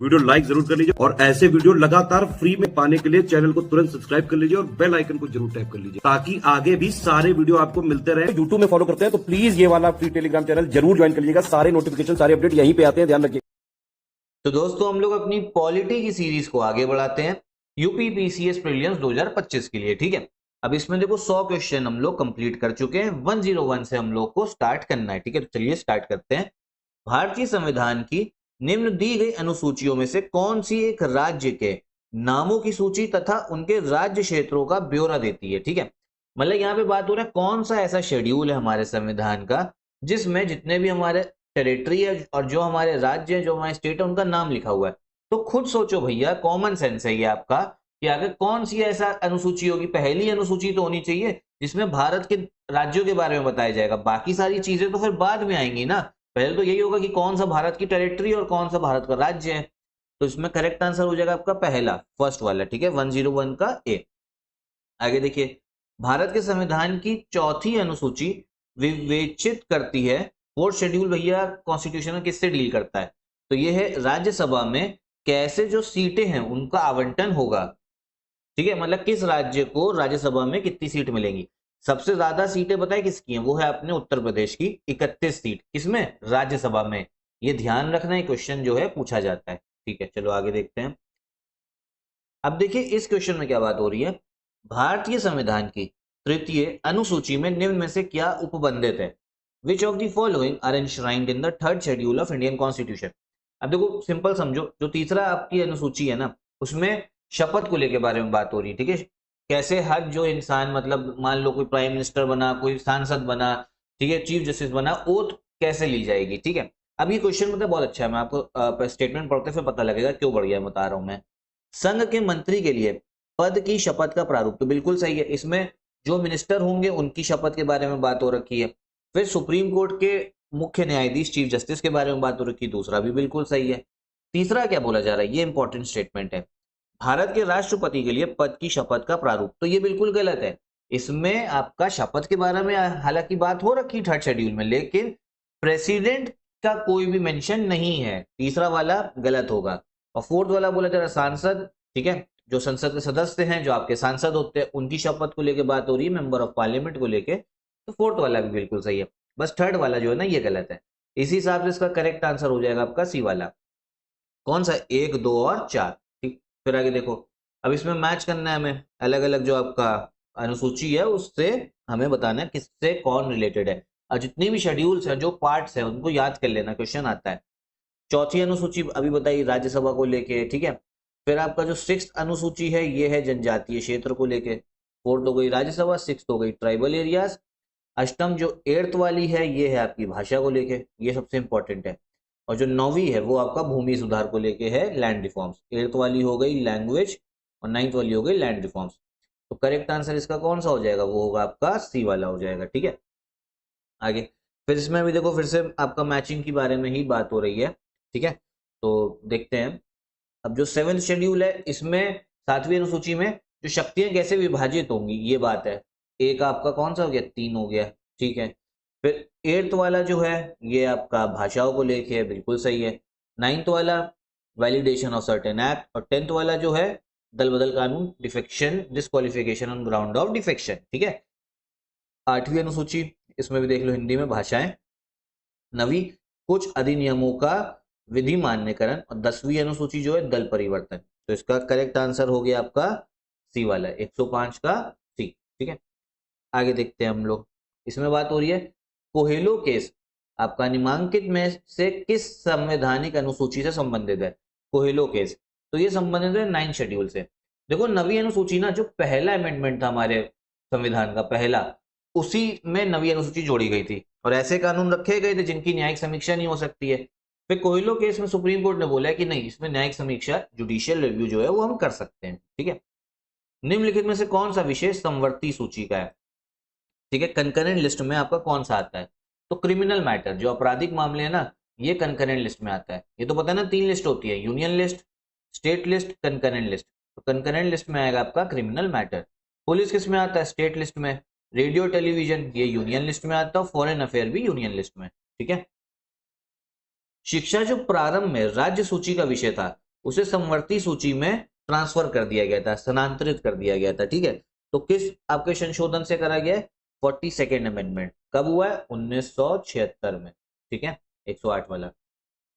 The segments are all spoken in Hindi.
वीडियो लाइक जरूर कर लीजिए और ऐसे वीडियो लगातार फ्री में पाने के लिए चैनल को तुरंत सब्सक्राइब कर लीजिए और बेल आइकन को जरूर टैप कर लीजिए ताकि आगे भी सारे वीडियो आपको मिलते रहे। यूट्यूब में फॉलो करते हैं तो प्लीज ये वाला फ्री टेलीग्राम चैनल जरूर ज्वाइन कर लीजिएगा। सारे नोटिफिकेशन सारे अपडेट यहीं पे आते हैं, ध्यान रखिए। तो दोस्तों हम लोग अपनी पॉलिटी की सीरीज को आगे बढ़ाते हैं यूपी पीसीएस प्रीलिम्स 2025 के लिए। ठीक है, अब इसमें देखो 100 क्वेश्चन हम लोग कंप्लीट कर चुके हैं। 101 से हम लोग को स्टार्ट करना है। ठीक है, तो चलिए स्टार्ट करते हैं। भारतीय संविधान की निम्न दी गई अनुसूचियों में से कौन सी एक राज्य के नामों की सूची तथा उनके राज्य क्षेत्रों का ब्यौरा देती है। ठीक है, मतलब यहाँ पे बात हो रहा है कौन सा ऐसा शेड्यूल है हमारे संविधान का जिसमें जितने भी हमारे टेरिटरी है और जो हमारे राज्य है, जो हमारे स्टेट है, उनका नाम लिखा हुआ है। तो खुद सोचो भैया, कॉमन सेंस है ये आपका कि आगे कौन सी ऐसा अनुसूची होगी। पहली अनुसूची तो होनी चाहिए जिसमें भारत के राज्यों के बारे में बताया जाएगा, बाकी सारी चीजें तो फिर बाद में आएंगी ना। पहले तो यही होगा कि कौन सा भारत की टेरिटरी और कौन सा भारत का राज्य है। तो इसमें करेक्ट आंसर हो जाएगा आपका पहला, फर्स्ट वाला। ठीक है, 101 का ए। आगे देखिए, भारत के संविधान की चौथी अनुसूची विवेचित करती है। फोर्थ शेड्यूल भैया कॉन्स्टिट्यूशन में किससे डील करता है? तो ये है राज्यसभा में कैसे जो सीटें हैं उनका आवंटन होगा। ठीक है, मतलब किस राज्य को राज्यसभा में कितनी सीट मिलेंगी। सबसे ज्यादा सीटें बताए किसकी हैं? वो है अपने उत्तर प्रदेश की 31 सीट। किसमें? राज्यसभा में। ये ध्यान रखना, है क्वेश्चन जो है पूछा जाता है। ठीक है, चलो आगे देखते हैं। अब देखिए इस क्वेश्चन में क्या बात हो रही है। भारतीय संविधान की तृतीय अनुसूची में निम्न में से क्या उपबंधित है? Which of the following are enshrined in the third schedule of Indian constitution. अब देखो सिंपल समझो, जो तीसरा आपकी अनुसूची है ना, उसमें शपथ को लेकर बारे में बात हो रही है। ठीक है, कैसे हर जो इंसान, मतलब मान लो कोई प्राइम मिनिस्टर बना, कोई सांसद बना, ठीक है, चीफ जस्टिस बना, ओथ कैसे ली जाएगी। ठीक है, अब ये क्वेश्चन मतलब बहुत अच्छा है, मैं आपको स्टेटमेंट पढ़ते फिर पता लगेगा क्यों बढ़िया बता रहा हूं मैं। संघ के मंत्री के लिए पद की शपथ का प्रारूप तो बिल्कुल सही है। इसमें जो मिनिस्टर होंगे उनकी शपथ के बारे में बात हो रखी है। फिर सुप्रीम कोर्ट के मुख्य न्यायाधीश चीफ जस्टिस के बारे में बात हो रखी है, दूसरा भी बिल्कुल सही है। तीसरा क्या बोला जा रहा है, ये इंपॉर्टेंट स्टेटमेंट है, भारत के राष्ट्रपति के लिए पद की शपथ का प्रारूप, तो ये बिल्कुल गलत है। इसमें आपका शपथ के बारे में हालांकि बात हो रखी थर्ड शेड्यूल में, लेकिन प्रेसिडेंट का कोई भी मेंशन नहीं है। तीसरा वाला गलत होगा। और फोर्थ वाला बोला जा रहा सांसद, ठीक है, जो संसद के सदस्य हैं, जो आपके सांसद होते हैं, उनकी शपथ को लेकर बात हो रही है, मेंबर ऑफ पार्लियामेंट को लेकर, तो फोर्थ वाला भी बिल्कुल सही है। बस थर्ड वाला जो है ना, ये गलत है। इसी हिसाब से इसका करेक्ट आंसर हो जाएगा आपका सी वाला। कौन सा? 1, 2 और 4। ठीक, फिर आगे देखो, अब इसमें मैच करना है हमें, अलग अलग जो आपका अनुसूची है उससे हमें बताना है किससे कौन रिलेटेड है। और जितनी भी शेड्यूल्स हैं, जो पार्ट्स हैं, उनको याद कर लेना, क्वेश्चन आता है। चौथी अनुसूची अभी बताई राज्यसभा को लेके। ठीक है, फिर आपका जो 6th अनुसूची है ये है जनजातीय क्षेत्र को लेके। 4th हो गई राज्यसभा, 6th हो गई ट्राइबल एरियाज। अष्टम जो 8th वाली है ये है आपकी भाषा को लेके, ये सबसे इंपॉर्टेंट है। और जो 9वीं है वो आपका भूमि सुधार को लेके है, लैंड रिफॉर्म्स। 8th वाली हो गई लैंग्वेज और 9th वाली हो गई लैंड रिफॉर्म्स। तो करेक्ट आंसर इसका कौन सा हो जाएगा? वो होगा आपका सी वाला हो जाएगा। ठीक है, आगे फिर इसमें भी देखो, फिर से आपका मैचिंग के बारे में ही बात हो रही है। ठीक है, तो देखते हैं। अब जो 7th शेड्यूल है, इसमें 7वीं अनुसूची में जो शक्तियां कैसे विभाजित होंगी ये बात है। एक आपका कौन सा हो गया? 3 हो गया। ठीक है, फिर 8th वाला जो है ये आपका भाषाओं को लेके है, बिल्कुल सही है। 9th वाला वैलिडेशन ऑफ सर्टेन एक्ट, और 10th वाला जो है दल बदल कानून, defection disqualification on ground of defection. ठीक है, 8वीं अनुसूची, इसमें भी देख लो हिंदी में भाषाएं। 9वीं कुछ अधिनियमों का विधि मान्यकरण, और 10वीं अनुसूची जो है दल परिवर्तन। तो इसका करेक्ट आंसर हो गया आपका सी वाला, 105 का सी। ठीक है, आगे देखते हैं हम लोग। इसमें बात हो रही है कोहेलो केस आपका निम्नलिखित में से किस संवैधानिक अनुसूची से संबंधित है? कोहेलो केस, तो ये संबंधित है 9th शेड्यूल से। देखो 9वीं अनुसूची ना, जो पहला अमेंडमेंट था हमारे संविधान का पहला, उसी में 9वीं अनुसूची जोड़ी गई थी, और ऐसे कानून रखे गए थे जिनकी न्यायिक समीक्षा नहीं हो सकती है। फिर कोहेलो केस में सुप्रीम कोर्ट ने बोला है कि नहीं, इसमें न्यायिक समीक्षा, जुडिशियल रिव्यू जो है वो हम कर सकते हैं। ठीक है, निम्नलिखित में से कौन सा विशेष समवर्ती सूची का है? ठीक है, कंकरेंट लिस्ट में आपका कौन सा आता है? तो क्रिमिनल मैटर, जो आपराधिक मामले है ना, ये कंकरेंट लिस्ट में आता है। ये तो पता है ना, 3 लिस्ट होती है, union list, state list, concurrent list. तो कंकरेंट लिस्ट में आएगा आपका क्रिमिनल मैटर। पुलिस किस में आता है? स्टेट लिस्ट में। रेडियो टेलीविजन ये यूनियन लिस्ट में आता है, फॉरेन अफेयर भी यूनियन लिस्ट में। ठीक है, शिक्षा जो प्रारंभ में राज्य सूची का विषय था उसे समवर्ती सूची में ट्रांसफर कर दिया गया था, स्थानांतरित कर दिया गया था, ठीक है। तो किस आपके संशोधन से करा गया है? 42nd amendment. कब हुआ है? 1976 में, ठीक है, 108 वाला।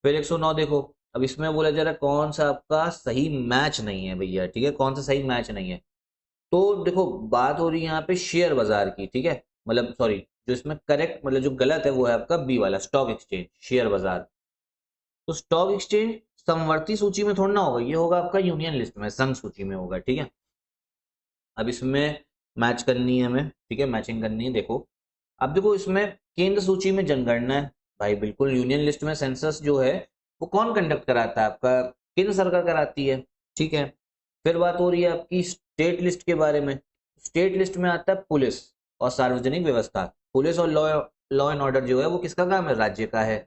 फिर 109 देखो, अब इसमें बोला जा रहा है कौन सा आपका सही मैच नहीं है भैया, ठीक है, कौन सा सही मैच नहीं है। तो देखो बात हो रही है यहाँ पे शेयर बाजार की, ठीक है, मतलब सॉरी, जो इसमें करेक्ट मतलब जो गलत है वो है आपका बी वाला, स्टॉक एक्सचेंज, शेयर बाजार। तो स्टॉक एक्सचेंज समवर्ती सूची में थोड़ा ना होगा, ये होगा आपका यूनियन लिस्ट में, संघ सूची में होगा, ठीक है। अब इसमें मैच करनी है हमें, ठीक है, मैचिंग करनी है। देखो अब देखो इसमें केंद्र सूची में जनगणना है भाई, बिल्कुल। यूनियन लिस्ट में सेंसस जो है वो कौन कंडक्ट कराता है? आपका केंद्र सरकार कराती है, ठीक है। फिर बात हो रही है आपकी स्टेट लिस्ट के बारे में। स्टेट लिस्ट में आता है पुलिस और सार्वजनिक व्यवस्था। पुलिस और लॉ एंड ऑर्डर जो है वो किसका काम है? राज्य का है।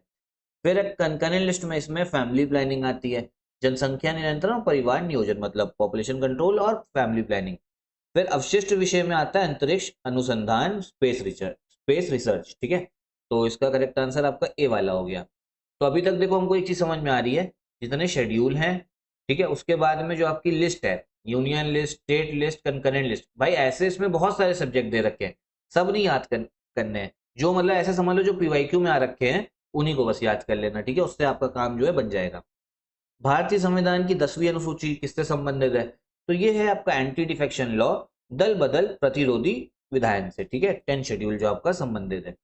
फिर एक कंकरेंट लिस्ट में इसमें फैमिली प्लानिंग आती है, जनसंख्या नियंत्रण और परिवार नियोजन, मतलब पॉपुलेशन कंट्रोल और फैमिली प्लानिंग। फिर अवशिष्ट विषय में आता है अंतरिक्ष अनुसंधान, स्पेस रिसर्च, ठीक है। तो इसका करेक्ट आंसर आपका ए वाला हो गया। तो अभी तक देखो हमको एक चीज समझ में आ रही है, जितने शेड्यूल हैं, ठीक है, उसके बाद में जो आपकी लिस्ट है, union list, state list, concurrent list, भाई ऐसे इसमें बहुत सारे सब्जेक्ट दे रखे हैं, सब नहीं याद करने हैं। जो मतलब ऐसे समझ लो जो पीवाईक्यू में आ रखे हैं उन्हीं को बस याद कर लेना, ठीक है, उससे आपका काम जो है बन जाएगा। भारतीय संविधान की 10वीं अनुसूची किससे संबंधित है? तो ये है आपका एंटी डिफेक्शन लॉ, दल बदल प्रतिरोधी विधायन से, ठीक है, 10 शेड्यूल जो आपका संबंधित है।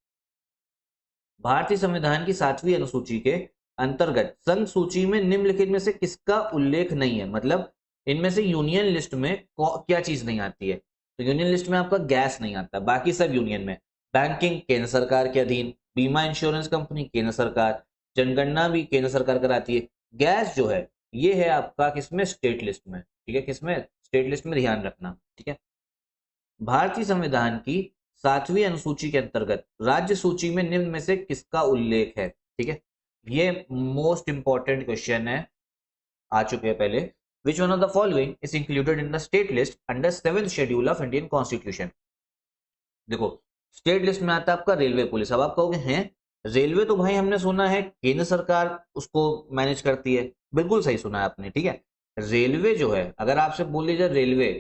भारतीय संविधान की 7वीं अनुसूची के अंतर्गत संघ सूची में निम्नलिखित में से किसका उल्लेख नहीं है? मतलब इनमें से यूनियन लिस्ट में क्या चीज नहीं आती है? तो यूनियन लिस्ट में आपका गैस नहीं आता, बाकी सब यूनियन में। बैंकिंग केंद्र सरकार के अधीन, बीमा इंश्योरेंस कंपनी केंद्र सरकार, जनगणना भी केंद्र सरकार कराती है। गैस जो है ये है आपका किसमें? स्टेट लिस्ट में, ठीक है, किसमें? स्टेट लिस्ट में, ध्यान रखना, ठीक है। भारतीय संविधान की 7वीं अनुसूची के अंतर्गत राज्य सूची में निम्न में से किसका उल्लेख है? ठीक है, ये मोस्ट इंपॉर्टेंट क्वेश्चन है, आ चुके हैं पहले। Which one of the following is included in the state list under 7th schedule of Indian constitution? देखो स्टेट लिस्ट में आता है आपका रेलवे पुलिस। अब आप कहोगे हैं रेलवे तो भाई हमने सुना है केंद्र सरकार उसको मैनेज करती है, बिल्कुल सही सुना है आपने, ठीक है। रेलवे जो है, अगर आपसे बोल लीजिए रेलवे,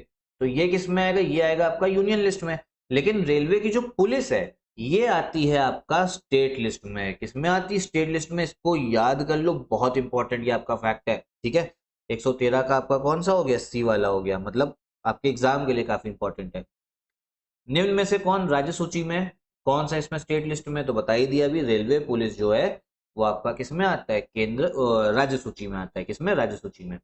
तो ये किस में आएगा? ये आएगा आपका यूनियन लिस्ट में। लेकिन रेलवे की जो पुलिस है ये आती है आपका स्टेट लिस्ट में। किस में आती है? स्टेट लिस्ट में। इसको याद कर लो, बहुत इंपॉर्टेंट ये आपका फैक्ट है, ठीक है। 113 का आपका कौन सा हो गया? सी वाला हो गया, मतलब आपके एग्जाम के लिए काफी इंपॉर्टेंट है। निम्न में से कौन राज्य सूची में, कौन सा इसमें स्टेट लिस्ट में? तो बता ही दिया अभी, रेलवे पुलिस जो है वो आपका किसमें आता है? केंद्र राज्य सूची में आता है। किसमें? राज्य सूची में।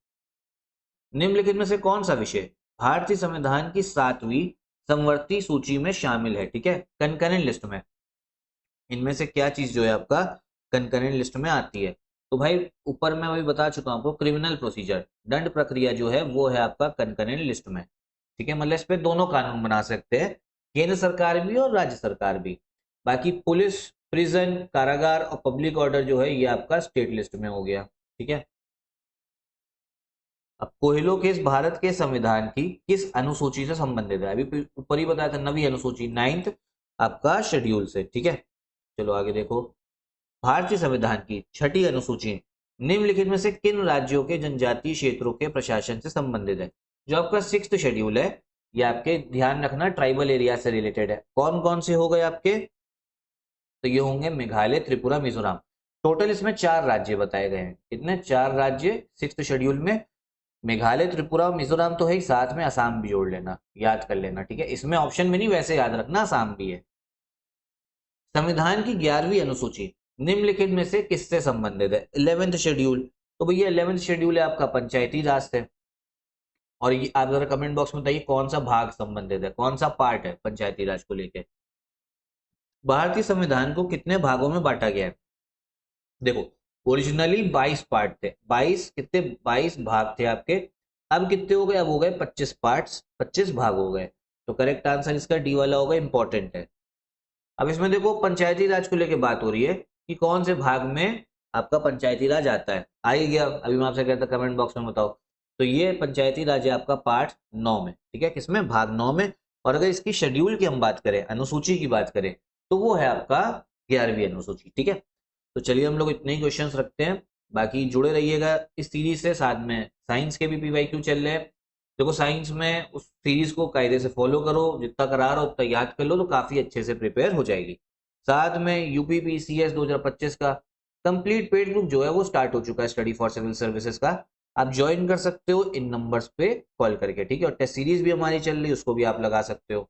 निम्नलिखित में से कौन सा विषय भारतीय संविधान की 7वीं समवर्ती सूची में शामिल है? ठीक है, कंकरेंट लिस्ट में। इनमें से क्या चीज जो है आपका कंकरेंट लिस्ट में आती है? तो भाई ऊपर मैं अभी बता चुका हूं आपको, क्रिमिनल प्रोसीजर, दंड प्रक्रिया जो है वो है आपका कंकरेंट लिस्ट में, ठीक है। मतलब इस पे दोनों कानून बना सकते हैं, केंद्र सरकार भी और राज्य सरकार भी। बाकी पुलिस, प्रिजन, कारागार और पब्लिक ऑर्डर जो है ये आपका स्टेट लिस्ट में हो गया, ठीक है। अब कोयलो केस भारत के संविधान की किस अनुसूची से संबंधित है? अभी ऊपर ही बताया था, 9वीं अनुसूची, 9th आपका शेड्यूल से, ठीक है। चलो आगे देखो, भारतीय संविधान की 6ठी अनुसूची निम्नलिखित में से किन राज्यों के जनजातीय क्षेत्रों के प्रशासन से संबंधित है? जो आपका 6th शेड्यूल है ये आपके ध्यान रखना ट्राइबल एरिया से रिलेटेड है। कौन कौन से हो गए आपके? तो ये होंगे मेघालय, त्रिपुरा, मिजोरम। टोटल इसमें 4 राज्य बताए गए हैं। कितने? 4 राज्य 6th शेड्यूल में। मेघालय, त्रिपुरा और मिजोरम तो है ही, साथ में असम भी जोड़ लेना, याद कर लेना, ठीक है। इसमें ऑप्शन में नहीं, वैसे याद रखना असम भी है। संविधान की 11वीं अनुसूची निम्नलिखित में से किससे संबंधित है? 11th schedule. तो भैया 11th शेड्यूल है आपका पंचायती राज से। और ये आप जरा कमेंट बॉक्स में बताइए कौन सा भाग संबंधित है, कौन सा पार्ट है पंचायती राज को लेकर। भारतीय संविधान को कितने भागों में बांटा गया है? देखो ओरिजिनली 22 पार्ट थे, 22 कितने? 22 भाग थे आपके। अब कितने हो गए? अब हो गए 25 पार्ट्स, 25 भाग हो गए। तो करेक्ट आंसर इसका डी वाला होगा, इंपॉर्टेंट है। अब इसमें देखो पंचायती राज को लेकर बात हो रही है कि कौन से भाग में आपका पंचायती राज आता है। आ ही गया, अभी मैं आपसे कहता कमेंट बॉक्स में बताओ। तो ये पंचायती राज है आपका पार्ट 9 में, ठीक है। किसमें? भाग 9 में। और अगर इसकी शेड्यूल की हम बात करें, अनुसूची की बात करें, तो वो है आपका 11वीं अनुसूची, ठीक है। तो चलिए हम लोग इतने ही क्वेश्चंस रखते हैं। बाकी जुड़े रहिएगा इस सीरीज से। साथ में साइंस के भी पीवाईक्यू चल रहे हैं। देखो साइंस में उस सीरीज को कायदे से फॉलो करो, जितना करा रहा हो उतना याद कर लो तो काफी अच्छे से प्रिपेयर हो जाएगी। साथ में यूपीपीसीएस 2025 का कंप्लीट पेड ग्रुप जो है वो स्टार्ट हो चुका है, स्टडी फॉर सिविल सर्विसेज का। आप ज्वाइन कर सकते हो इन नंबर्स पे कॉल करके, ठीक है। और टेस्ट सीरीज भी हमारी चल रही है, उसको भी आप लगा सकते हो।